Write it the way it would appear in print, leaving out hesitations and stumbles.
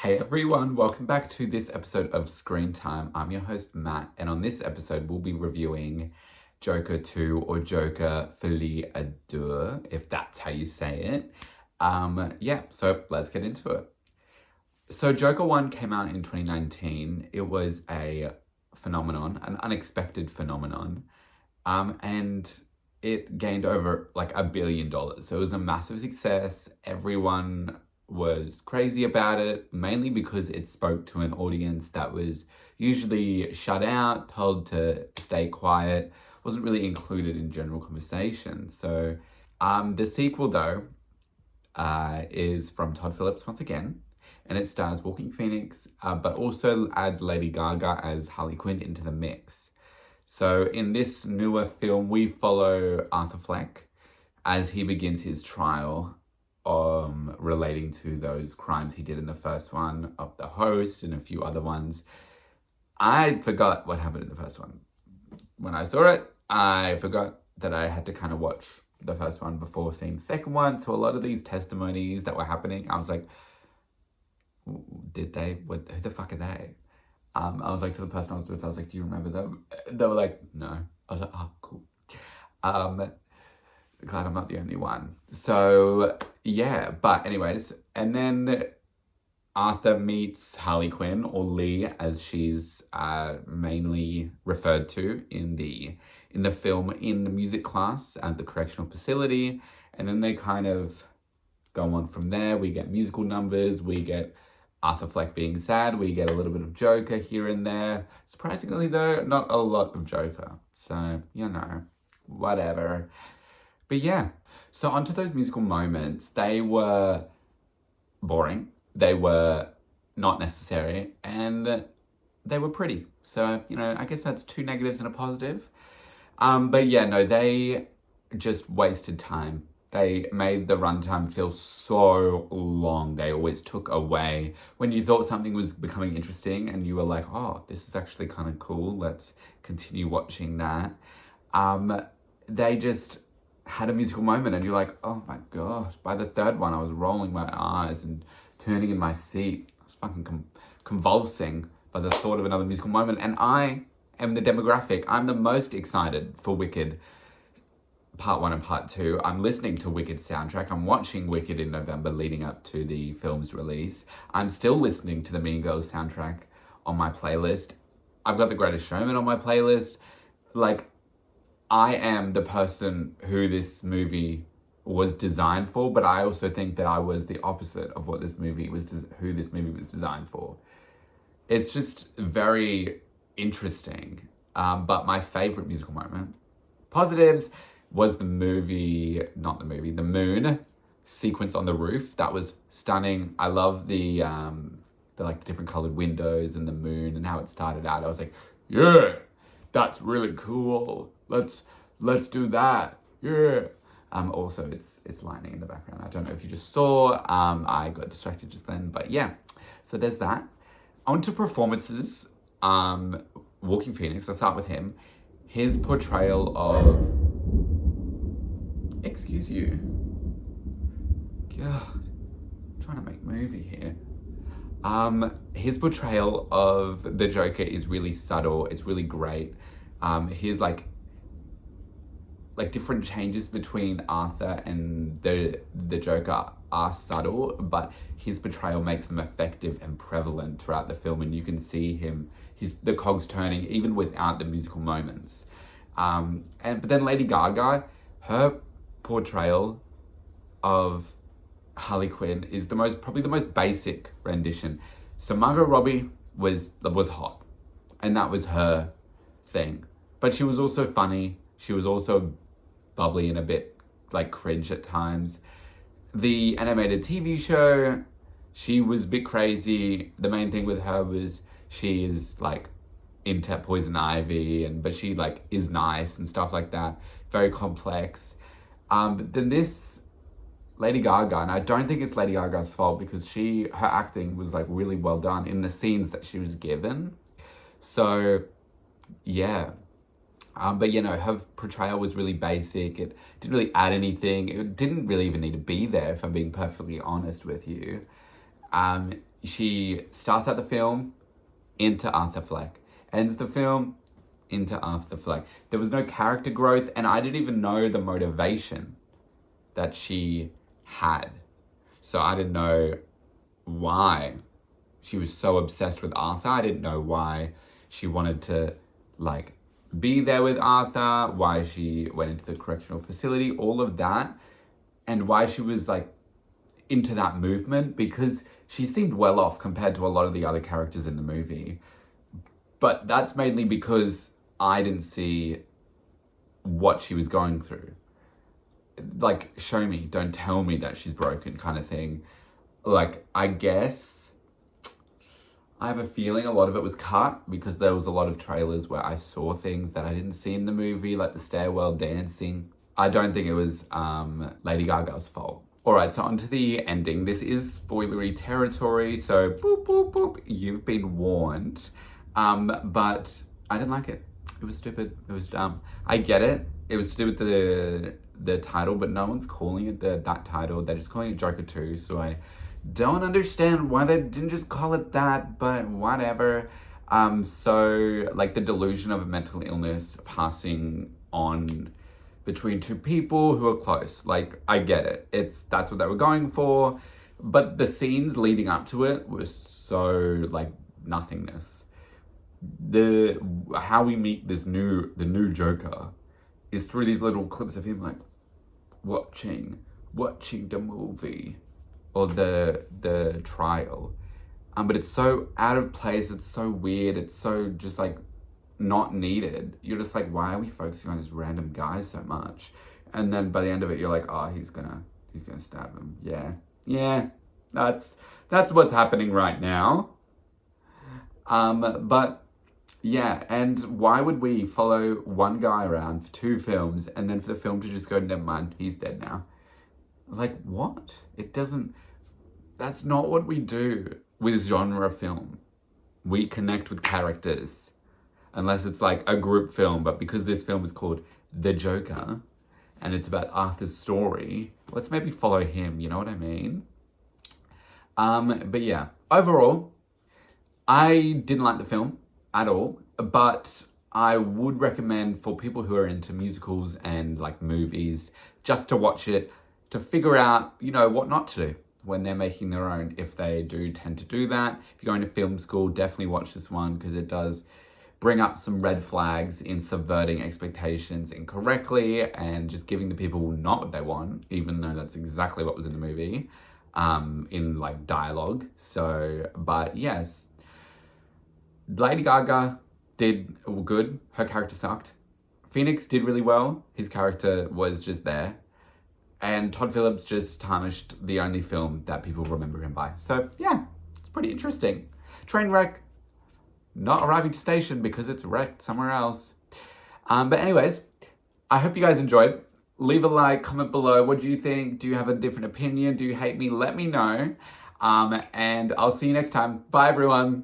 Hey everyone, welcome back to this episode of Screen Time. I'm your host Matt, and on this episode we'll be reviewing Joker 2 or Joker Folie à Deux, if that's how you say it. So let's get into it. So Joker 1 came out in 2019. It was a phenomenon, an unexpected phenomenon, and it gained over like $1 billion. So it was a massive success. Everyone was crazy about it, mainly because it spoke to an audience that was usually shut out, told to stay quiet, wasn't really included in general conversation. So the sequel, though, is from Todd Phillips once again, and it stars Joaquin Phoenix, but also adds Lady Gaga as Harley Quinn into the mix. So in this newer film, we follow Arthur Fleck as he begins his trial relating to those crimes he did in the first one of the host and a few other ones. I forgot what happened in the first one. When I saw it, I forgot that I had to kind of watch the first one before seeing the second one. So a lot of these testimonies that were happening, I was like, who the fuck are they? I was like, to the person I was with, I was like, do you remember them? They were like, no. I was like, oh, cool. Glad I'm not the only one. So, yeah. But anyways, and then Arthur meets Harley Quinn, or Lee, as she's mainly referred to in the film, in the music class at the correctional facility. And then they kind of go on from there. We get musical numbers. We get Arthur Fleck being sad. We get a little bit of Joker here and there. Surprisingly, though, not a lot of Joker. So, whatever. But yeah, so onto those musical moments. They were boring. They were not necessary. And they were pretty. So, I guess that's two negatives and a positive. But yeah, no, they just wasted time. They made the runtime feel so long. They always took away when you thought something was becoming interesting and you were like, oh, this is actually kind of cool. Let's continue watching that. They just had a musical moment and you're like, oh my God. By the third one, I was rolling my eyes and turning in my seat. I was fucking convulsing by the thought of another musical moment. And I am the demographic. I'm the most excited for Wicked Part 1 and Part 2. I'm listening to Wicked's soundtrack. I'm watching Wicked in November leading up to the film's release. I'm still listening to the Mean Girls soundtrack on my playlist. I've got The Greatest Showman on my playlist. Like, I am the person who this movie was designed for, but I also think that I was the opposite of what this movie was, who this movie was designed for. It's just very interesting. But my favorite musical moment, positives, was the moon sequence on the roof. That was stunning. I love the different colored windows and the moon and how it started out. I was like, yeah, that's really cool. Let's do that. Yeah. Also it's lightning in the background. I don't know if you just saw. I got distracted just then, but yeah. So there's that. On to performances. Joaquin Phoenix, let's start with him. His portrayal of... Excuse you. God, I'm trying to make a movie here. His portrayal of the Joker is really subtle. It's really great. His like different changes between Arthur and the Joker are subtle, but his portrayal makes them effective and prevalent throughout the film, and you can see the cogs turning even without the musical moments. But then Lady Gaga, her portrayal of Harley Quinn is probably the most basic rendition. So Margot Robbie was hot, and that was her thing. But she was also funny. She was also bubbly and a bit like cringe at times. The animated TV show, she was a bit crazy. The main thing with her was she is like into Poison Ivy, but she like is nice and stuff like that. Very complex. But then this Lady Gaga, and I don't think it's Lady Gaga's fault because her acting was like really well done in the scenes that she was given. So yeah. But her portrayal was really basic. It didn't really add anything. It didn't really even need to be there, if I'm being perfectly honest with you. she starts out the film into Arthur Fleck, ends the film into Arthur Fleck. There was no character growth, and I didn't even know the motivation that she had. So I didn't know why she was so obsessed with Arthur. I didn't know why she wanted to, like, be there with Arthur, why she went into the correctional facility, all of that, and why she was, like, into that movement, because she seemed well off compared to a lot of the other characters in the movie. But that's mainly because I didn't see what she was going through. Like, show me, don't tell me that she's broken, kind of thing. Like, I guess I have a feeling a lot of it was cut because there was a lot of trailers where I saw things that I didn't see in the movie, like the stairwell dancing. I don't think it was Lady Gaga's fault. All right, so on to the ending. This is spoilery territory, so boop, boop, boop, you've been warned. But I didn't like it. It was stupid. It was dumb. I get it. It was stupid, the title, but no one's calling it that title. They're just calling it Joker 2, so I don't understand why they didn't just call it that, but whatever. So, like, the delusion of a mental illness passing on between two people who are close. Like, I get it. That's what they were going for, but the scenes leading up to it was so, like, nothingness. How we meet the new Joker is through these little clips of him, like, watching the movie or the trial. But it's so out of place, it's so weird, it's so just, like, not needed. You're just like, why are we focusing on this random guy so much? And then by the end of it, you're like, oh, he's gonna stab him. Yeah, that's what's happening right now. But yeah, and why would we follow one guy around for 2 films and then for the film to just go, never mind, he's dead now? Like, what? That's not what we do with genre film. We connect with characters. Unless it's like a group film, but because this film is called The Joker and it's about Arthur's story, let's maybe follow him, you know what I mean? But yeah, overall, I didn't like the film at all, but I would recommend for people who are into musicals and, like, movies, just to watch it, to figure out, you know, what not to do when they're making their own, if they do tend to do that. If you're going to film school, definitely watch this one, because it does bring up some red flags in subverting expectations incorrectly and just giving the people not what they want, even though that's exactly what was in the movie, in, like, dialogue. So, but yes, Lady Gaga did good. Her character sucked. Phoenix did really well. His character was just there. And Todd Phillips just tarnished the only film that people remember him by. So yeah, it's pretty interesting. Trainwreck, not arriving to station because it's wrecked somewhere else. But anyways, I hope you guys enjoyed. Leave a like, comment below. What do you think? Do you have a different opinion? Do you hate me? Let me know. And I'll see you next time. Bye, everyone.